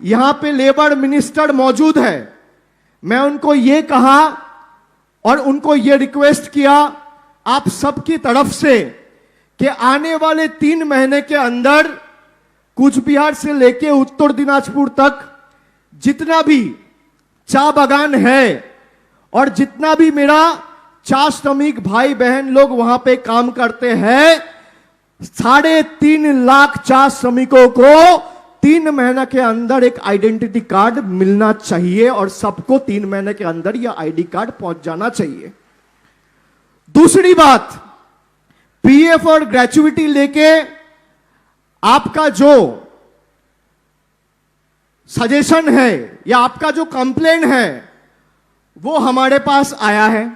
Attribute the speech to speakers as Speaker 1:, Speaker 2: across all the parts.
Speaker 1: यहां पे labour minister मौजूद है, मैं उनको ये कहा और उनको ये रिक्वेस्ट किया आप सबकी तरफ से कि आने वाले 3 महीने के अंदर कूच बिहार से लेके उत्तर दिनाजपुर तक जितना भी चाय बागान है और जितना भी मेरा चाय श्रमिक भाई बहन लोग वहां पे काम करते हैं, 3.5 लाख चाय श्रमिकों को 3 महीने के अंदर एक आइडेंटिटी कार्ड मिलना चाहिए और सबको 3 महीने के अंदर यह आईडी कार्ड पहुंच जाना चाहिए। दूसरी बात, पीएफ और ग्रेच्युइटी लेके आपका जो सजेशन है या आपका जो कंप्लेन है वो हमारे पास आया है,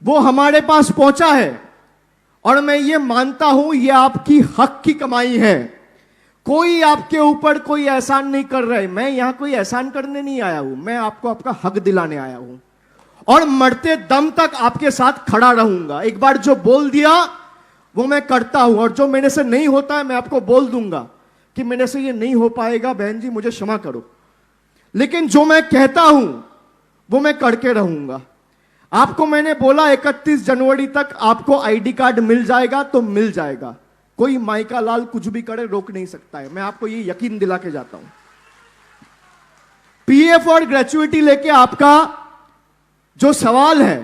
Speaker 1: वो हमारे पास पहुंचा है और मैं ये मानता हूं ये आपकी हक की कमाई है। कोई आपके ऊपर कोई एहसान नहीं कर रहा है, मैं यहां कोई एहसान करने नहीं आया हूं, मैं आपको आपका हक दिलाने आया हूं और मरते दम तक आपके साथ खड़ा रहूंगा। एक बार जो बोल दिया वो मैं करता हूं और जो मेरे से नहीं होता है मैं आपको बोल दूंगा कि मेरे से ये नहीं हो पाएगा, बहन जी मुझे क्षमा करो, लेकिन जो मैं कहता हूं वो मैं करके रहूंगा। आपको मैंने बोला 31 जनवरी तक आपको आईडी कार्ड मिल जाएगा तो मिल जाएगा, कोई माइका लाल कुछ भी करे रोक नहीं सकता है, मैं आपको ये यकीन दिला के जाता हूं। पीएफ और ग्रेच्युइटी लेके आपका जो सवाल है,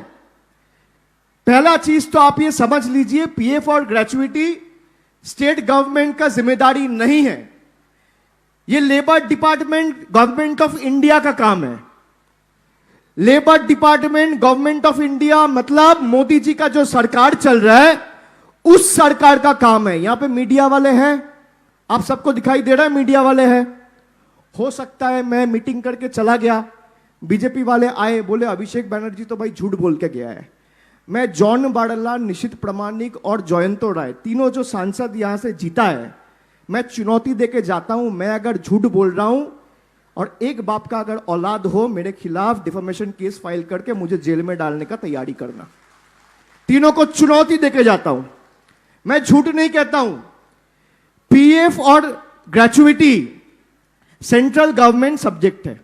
Speaker 1: पहला चीज तो आप ये समझ लीजिए, पीएफ और ग्रेच्युइटी स्टेट गवर्नमेंट का जिम्मेदारी नहीं है, ये labour department government of India का काम है। Labour department government of India मतलब मोदी जी का जो सरकार चल रहा है उस सरकार का काम है। यहां पे मीडिया वाले हैं, आप सबको दिखाई दे रहा है मीडिया वाले हैं। हो सकता है मैं मीटिंग करके चला गया, बीजेपी वाले आए बोले अभिषेक बनर्जी तो भाई झूठ बोल के गया है। मैं जॉन बारला, निशित प्रमाणिक और जयंतो राय तीनों जो सांसद यहां से जीता है, मैं चुनौती देके जाता हूं, मैं अगर झूठ बोल रहा हूं और एक बाप का अगर औलाद हो मेरे खिलाफ डिफेमेशन केस फाइल करके मुझे जेल में डालने का तैयारी करना। तीनों को चुनौती देके जाता हूं, मैं झूठ नहीं कहता हूं। पीएफ और ग्रेच्युइटी सेंट्रल गवर्नमेंट सब्जेक्ट है।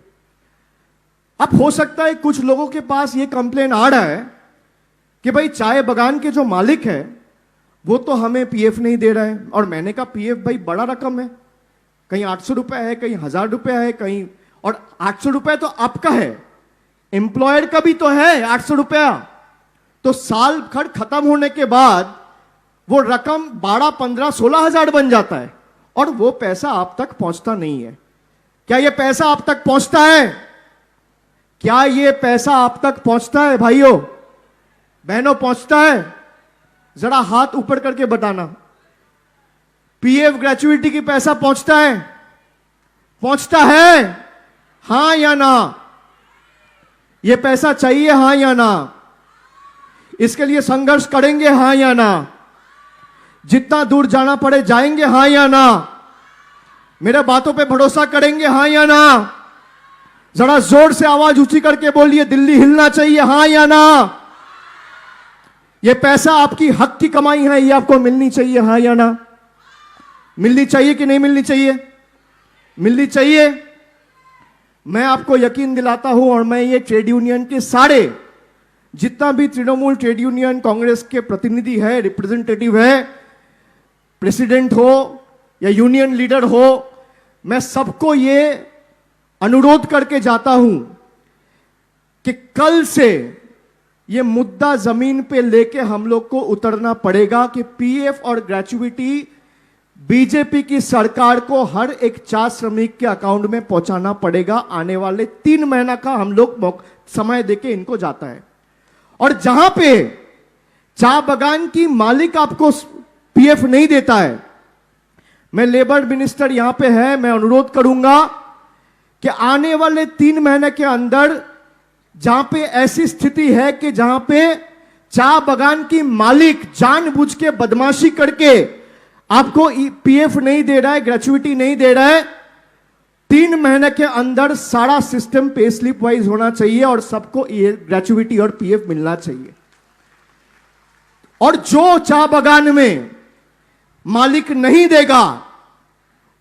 Speaker 1: अब हो सकता है कुछ लोगों के पास यह कंप्लेन आ रहा है कि भाई चाय बागान के जो मालिक है वो तो हमें पीएफ नहीं दे रहा है, और मैंने कहा पीएफ भाई बड़ा रकम है, कहीं 800 रुपए है, कहीं 1000 रुपए है, कहीं, और 800 रुपए तो आपका है, एम्प्लॉयर का भी तो है 800 रुपया, तो साल खर्च खत्म होने के बाद वो रकम 12, 15, 16 हजार बन जाता है और वो पैसा आप तक पहुंचता नहीं है। क्या ये पैसा आप तक पहुंचता है? क्या ये पैसा आप तक पहुंचता है भाइयों बहनों, पहुंचता है? जरा हाथ ऊपर करके बताना। पीएफ ग्रेच्युइटी की पैसा पहुंचता है? पहुंचता है? हां या ना? ये पैसा चाहिए हां या ना? इसके लिए संघर्ष करेंगे हां या ना? जितना दूर जाना पड़े जाएंगे हां या ना? मेरे बातों पे भरोसा करेंगे हां या ना? जरा जोर से आवाज ऊंची करके बोलिए, दिल्ली हिलना चाहिए हां या ना? ये पैसा आपकी हक की कमाई है, ये आपको मिलनी चाहिए हां या ना? मिलनी चाहिए कि नहीं मिलनी चाहिए? मिलनी चाहिए। मैं आपको यकीन दिलाता हूं और मैं ये ट्रेड यूनियन के सारे जितना भी तृणमूल ट्रेड यूनियन कांग्रेस के प्रतिनिधि है, रिप्रेजेंटेटिव है, प्रेसिडेंट हो या यूनियन लीडर हो, मैं सबको ये अनुरोध करके जाता हूं कि कल से ये मुद्दा जमीन पे लेके हम लोग को उतरना पड़ेगा कि पीएफ और ग्रेच्युइटी बीजेपी की सरकार को हर एक चाय श्रमिक के अकाउंट में पहुंचाना पड़ेगा। आने वाले 3 महीना का हम लोग समय देके इनको जाता है। और जहां पे चाय बागान की मालिक आपको पीएफ नहीं देता है, मैं लेबर मिनिस्टर यहां पे है, मैं अनुरोध करूंगा कि आने वाले 3 महीने के अंदर जहां पे ऐसी स्थिति है कि जहां पे चाय बागान की मालिक जानबूझ के बदमाशी करके आपको पीएफ नहीं दे रहा है, ग्रेच्युइटी नहीं दे रहा है, 3 महीने के अंदर सारा सिस्टम पे स्लिप वाइज होना चाहिए और सबको ग्रेच्युइटी और पीएफ मिलना चाहिए। और जो चाय बागान में मालिक नहीं देगा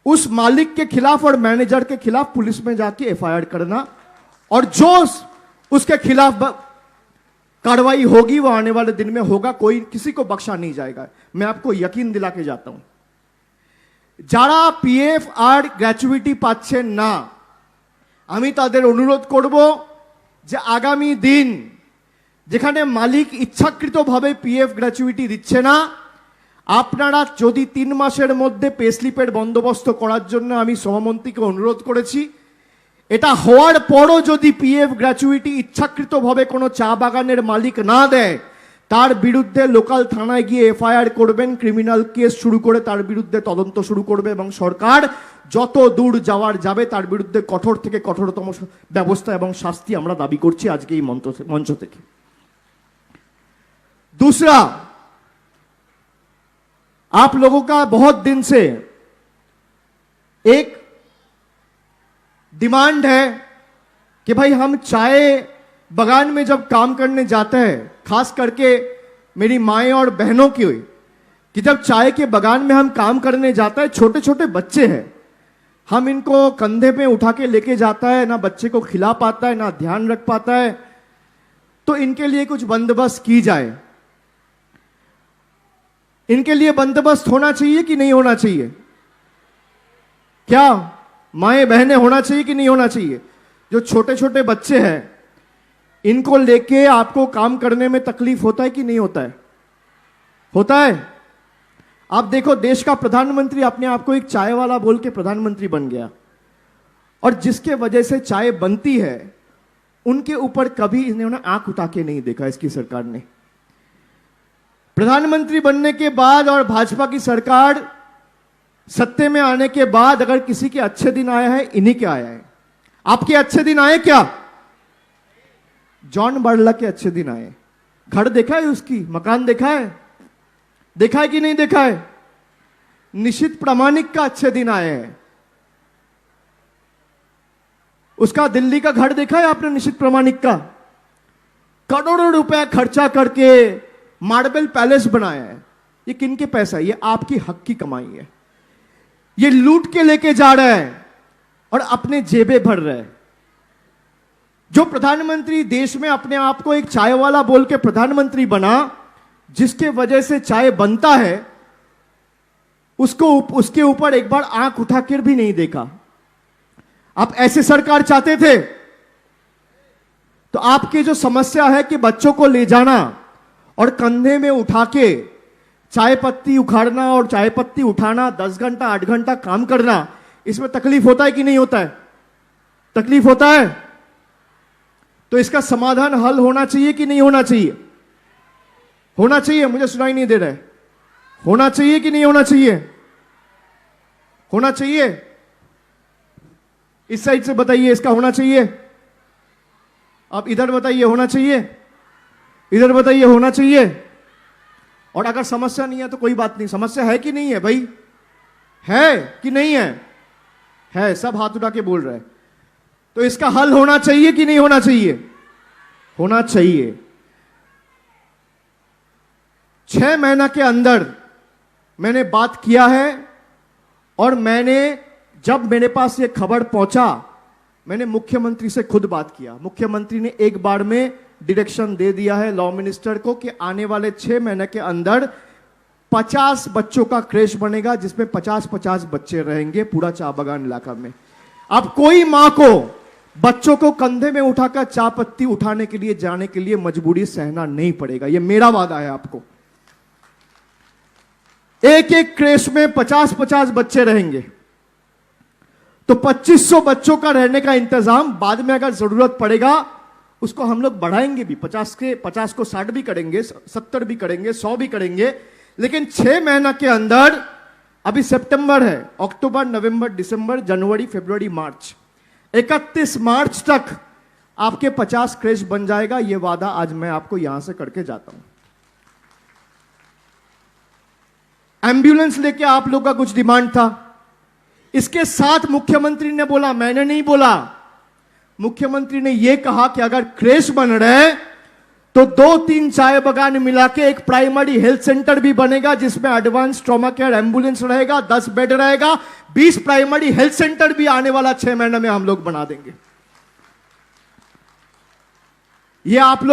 Speaker 1: उस मालिक के खिलाफ और मैनेजर के खिलाफ पुलिस में जाके एफआईआर करना, और जो उसके खिलाफ कार्रवाई होगी वो आने वाले दिन में होगा, कोई किसी को बख्शा नहीं जाएगा, मैं आपको यकीन दिला के जाता हूं। যারা পিএফ আর গ্র্যাচুইটি পাচ্ছেন না, আমি তাদের অনুরোধ করব যে আগামী দিন যেখানে মালিক ইচ্ছাকৃতভাবে পিএফ গ্র্যাচুইটি দিচ্ছে না, আপনারা যদি 3 মাসের মধ্যে পে স্লিপের বন্দোবস্ত করার জন্য আমি শ্রমমন্ত্রীকে অনুরোধ করেছি, এটা হওয়ার পরও যদি পিএফ গ্র্যাচুইটি ইচ্ছাকৃতভাবে কোনো চা বাগানের মালিক না দেয়, তার বিরুদ্ধে লোকাল থানায় গিয়ে এফআইআর করবেন, ক্রিমিনাল কেস শুরু করে তার বিরুদ্ধে তদন্ত শুরু করবে, এবং সরকার যত দূর যাওয়ার যাবে তার বিরুদ্ধে কঠোর থেকে কঠোরতম ব্যবস্থা এবং শাস্তি আমরা দাবি করছি আজকে এই মঞ্চ থেকে। दूसरा, आप लोगों का बहुत दिन से एक डिमांड है कि भाई हम चाय बगान में जब काम करने जाते हैं, खास करके मेरी माएं और बहनों की हुई, कि जब चाय के बगान में हम काम करने जाते हैं, छोटे छोटे बच्चे हैं, हम इनको कंधे पे उठा के लेके जाता है, ना बच्चे को खिला पाता है ना ध्यान रख पाता है, तो इनके लिए कुछ बंदोबस्त की जाए। इनके लिए बंदोबस्त होना चाहिए कि नहीं होना चाहिए? क्या माएं बहनें होना चाहिए कि नहीं होना चाहिए? जो छोटे छोटे बच्चे हैं इनको लेके आपको काम करने में तकलीफ होता है कि नहीं होता है? होता है। आप देखो, देश का प्रधानमंत्री अपने आप को एक चाय वाला बोल के प्रधानमंत्री बन गया, और जिसके वजह से चाय बनती है उनके ऊपर कभी इन्होंने आंख उठा के नहीं देखा इसकी सरकार ने। प्रधानमंत्री बनने के बाद और भाजपा की सरकार सत्ते में आने के बाद अगर किसी के अच्छे दिन आया है, इन्हीं के आया है। आपके अच्छे दिन आए क्या? जॉन बर्ला के अच्छे दिन आए। घर देखा है उसकी, मकान देखा है, देखा है कि नहीं देखा है? निशित प्रामाणिक का अच्छे दिन आए हैं। उसका दिल्ली का घर देखा है आपने? निशित प्रामाणिक का करोड़ों रुपए खर्चा करके मार्बल पैलेस बनाया है। ये किनके पैसा है? ये आपकी हक की कमाई है। ये लूट के लेके जा रहा है और अपने जेबें भर रहा है। जो प्रधानमंत्री देश में अपने आप को एक चाय वाला बोल के प्रधानमंत्री बना, जिसके वजह से चाय बनता है, उसके ऊपर एक बार आंख उठाकर भी नहीं देखा। आप ऐसे सरकार चाहते थे तो आपकी जो समस्या है कि बच्चों को ले जाना और कंधे में उठा के चाय पत्ती उखाड़ना और चाय पत्ती उठाना, 10 घंटा 8 घंटा काम करना, इसमें तकलीफ होता है कि नहीं होता है? तकलीफ होता है। तो इसका समाधान हल होना चाहिए कि नहीं होना चाहिए? होना चाहिए। मुझे सुनाई नहीं दे रहा है। होना चाहिए कि नहीं होना चाहिए? होना चाहिए। इस साइड से बताइए, इसका होना चाहिए। आप इधर बताइए, होना चाहिए। इधर बताइए, होना चाहिए। और अगर समस्या नहीं है तो कोई बात नहीं। समस्या है कि नहीं है भाई? है कि नहीं है? है। सब हाथ उठा के बोल रहे हैं। तो इसका हल होना चाहिए कि नहीं होना चाहिए? होना चाहिए। 6 महीना के अंदर मैंने बात किया है, और मैंने जब मेरे पास ये खबर पहुंचा, मैंने मुख्यमंत्री से खुद बात किया। मुख्यमंत्री ने एक बार में डायरेक्शन दे दिया है लॉ मिनिस्टर को कि आने वाले 6 महीने के अंदर 50 बच्चों का क्रेश बनेगा, जिसमें 50-50 बच्चे रहेंगे पूरा चा बागान इलाका में। अब कोई मां को बच्चों को कंधे में उठाकर चा पत्ती उठाने के लिए जाने के लिए मजबूरी सहना नहीं पड़ेगा। यह मेरा वादा है आपको। एक एक क्रेश में 50-50 बच्चे रहेंगे, तो 2500 बच्चों का रहने का इंतजाम बाद में अगर जरूरत पड़ेगा उसको हम लोग बढ़ाएंगे भी। 50 को 60 भी करेंगे, 70 भी करेंगे, 100 भी करेंगे। लेकिन 6 महीना के अंदर, अभी सितंबर है, अक्टूबर, नवंबर, दिसंबर, जनवरी, फरवरी, मार्च, 31 मार्च तक आपके 50 क्रेश बन जाएगा। यह वादा आज मैं आपको यहां से करके जाता हूं। एम्बुलेंस लेके आप लोग का कुछ डिमांड था, इसके साथ मुख्यमंत्री ने बोला, मैंने नहीं बोला, मुख्यमंत्री ने यह कहा कि अगर क्रेश बन रहे तो 2-3 चाय बागान मिला के एक प्राइमरी हेल्थ सेंटर भी बनेगा, जिसमें एडवांस ट्रॉमा केयर एम्बुलेंस रहेगा, 10 बेड रहेगा, 20 प्राइमरी हेल्थ सेंटर भी आने वाला 6 महीने में हम लोग बना देंगे। ये आप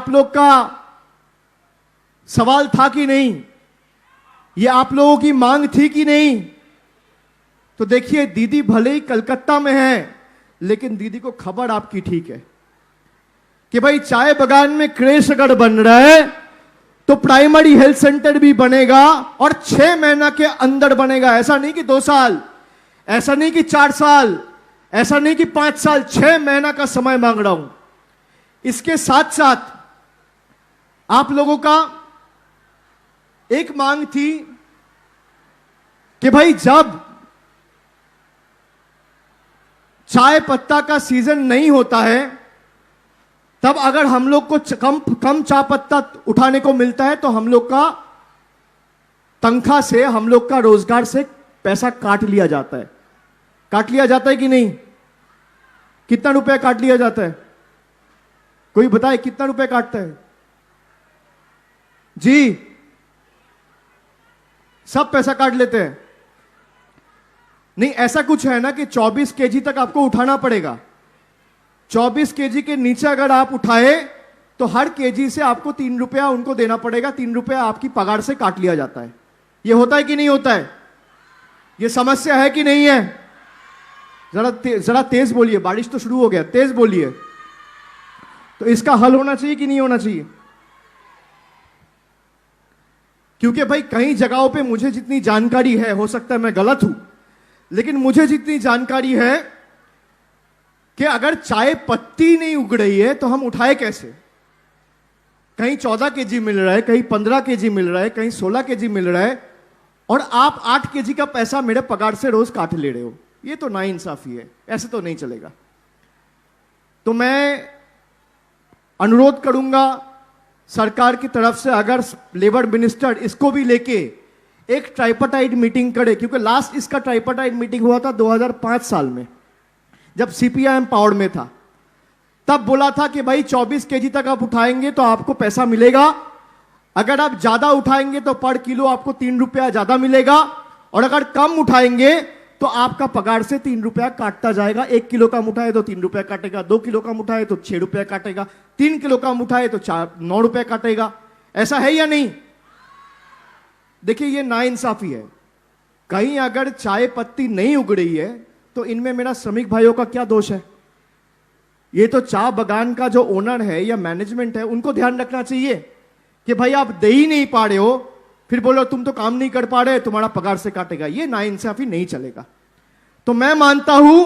Speaker 1: लोग का सवाल था कि नहीं? ये आप लोगों की मांग थी कि नहीं? तो देखिए, दीदी भले ही कलकत्ता में है, लेकिन दीदी को खबर आपकी ठीक है कि भाई चाय बागान में क्रेश अगर बन रहा है तो प्राइमरी हेल्थ सेंटर भी बनेगा और 6 महीना के अंदर बनेगा। ऐसा नहीं कि 2 साल, ऐसा नहीं कि 4 साल, ऐसा नहीं कि 5 साल, 6 महीना का समय मांग रहा हूं। इसके साथ साथ आप लोगों का एक मांग थी कि भाई जब चाय पत्ता का सीजन नहीं होता है, तब अगर हम लोग को कम चाय पत्ता उठाने को मिलता है तो हम लोग का तनख्वाह से, हम लोग का रोजगार से पैसा काट लिया जाता है। काट लिया जाता है कि नहीं? कितना रुपया काट लिया जाता है? कोई बताए कितना रुपया काटता है? जी, सब पैसा काट लेते हैं। नहीं, ऐसा कुछ है ना कि 24 केजी तक आपको उठाना पड़ेगा। 24 केजी के नीचे अगर आप उठाए तो हर केजी से आपको 3 रुपया उनको देना पड़ेगा। 3 रुपया आपकी पगार से काट लिया जाता है। यह होता है कि नहीं होता है? यह समस्या है कि नहीं है? जरा तेज बोलिए, बारिश तो शुरू हो गया, तेज बोलिए। तो इसका हल होना चाहिए कि नहीं होना चाहिए? क्योंकि भाई कई जगहों पे मुझे जितनी जानकारी है, हो सकता है मैं गलत हूं, लेकिन मुझे जितनी जानकारी है कि अगर चाय पत्ती नहीं उग रही है तो हम उठाए कैसे? कहीं 14 केजी मिल रहा है, कहीं 15 केजी मिल रहा है, कहीं 16 केजी मिल रहा है, और आप 8 केजी का पैसा मेरे पगार से रोज काट ले रहे हो। ये तो नाइंसाफी है, ऐसे तो नहीं चलेगा। तो मैं अनुरोध करूंगा सरकार की तरफ से, अगर लेबर मिनिस्टर इसको भी लेके एक ट्राइपार्टाइट मीटिंग करे, क्योंकि लास्ट इसका ट्राइपार्टाइट मीटिंग हुआ था 2005 साल में, जब सीपीआईएम पावर में था। तब बोला था कि भाई 24 केजी तक आप उठाएंगे तो आपको पैसा मिलेगा, अगर आप ज्यादा उठाएंगे तो पर किलो आपको 3 रुपया ज्यादा मिलेगा, और अगर कम उठाएंगे तो आपका पगार से 3 रुपया काटता जाएगा। 1 किलो कम उठाए तो 3 रुपया काटेगा, 2 किलो कम उठाए तो 6 रुपया काटेगा, 3 किलो कम उठाए तो 9 रुपया काटेगा। ऐसा है या नहीं? देखिए, ये नाइंसाफी है। कहीं अगर चाय पत्ती नहीं उग रही है तो इनमें मेरा श्रमिक भाइयों का क्या दोष है? ये तो चाय बागान का जो ओनर है या मैनेजमेंट है, उनको ध्यान रखना चाहिए कि भाई आप दे ही नहीं पा रहे हो, फिर बोलो तुम तो काम नहीं कर पा रहे, तुम्हारा पगार से काटेगा। ये नाइंसाफी नहीं चलेगा। तो मैं मानता हूं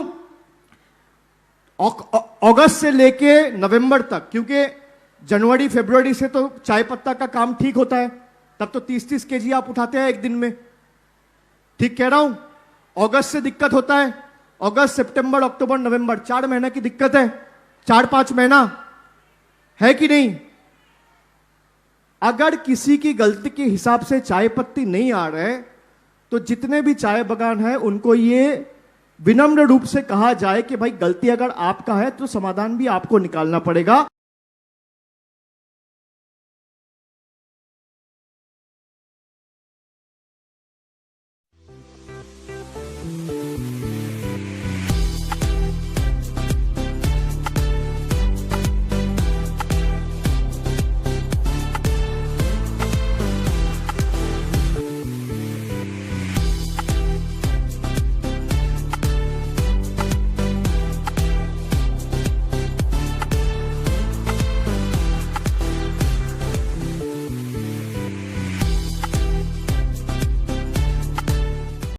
Speaker 1: अगस्त से लेके नवंबर तक, क्योंकि जनवरी फरवरी से तो चाय पत्ता का काम ठीक होता है, तब तो 30-30 केजी आप उठाते हैं एक दिन में। ठीक कह रहा हूं? अगस्त से दिक्कत होता है, अगस्त सितंबर अक्टूबर नवंबर, 4 महीने की दिक्कत है, 4-5 महीना है कि नहीं? अगर किसी की गलती के हिसाब से चाय पत्ती नहीं आ रहे तो जितने भी चाय बागान है उनको ये विनम्र रूप से कहा जाए कि भाई गलती अगर आपका है तो समाधान भी आपको निकालना पड़ेगा।